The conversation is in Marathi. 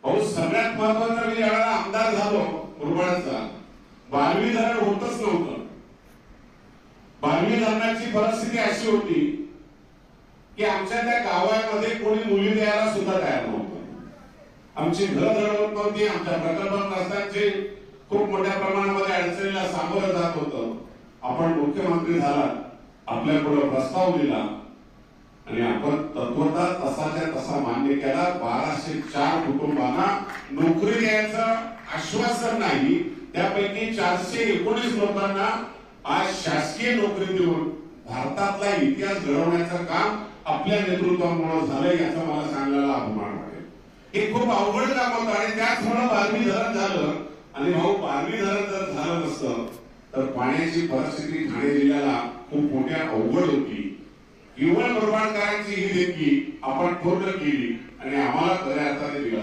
अहो सगळ्यात महत्वाचं मी ज्यावेळेला आमदार झालो मुरबाडचा, 12वी धरण होतच नव्हतं. 12वी धरणाची परिस्थिती अशी होती की आमच्या त्या गावामध्ये कोणी मुली द्यायला सुद्धा तयार नव्हतं. आमची घरं धडवत नव्हती. आमच्या प्रकल्पग्रस्तांचे खूप मोठ्या प्रमाणामध्ये अडचणीला सामोरं जात होतं. आपण मुख्यमंत्री झाला, आपल्या पुढे प्रस्ताव दिला आणि आपण तत्वतः तसाच्या तसा मान्य केला. 1204 कुटुंबांना नोकरी द्यायचं आश्वासन नाही, त्यापैकी 419 लोकांना आज शासकीय नोकरी देऊन भारतातला इतिहास घडवण्याचं काम आपल्या नेतृत्वामुळे झालं, याचा मला सांगायला अभिमान वाटेल. हे खूप अवघड काम होतं आणि त्याचमुळे 12वी धरण झालं. आणि भाऊ 12वी धरण जर झालं नसतं तर पाण्याची परिस्थिती ठाणे जिल्ह्याला खूप मोठ्या अवघड होती. केवळ मुरबाडकरांची ही देणगी आपण पूर्ण केली आणि आम्हाला खऱ्या अर्थाने दिला.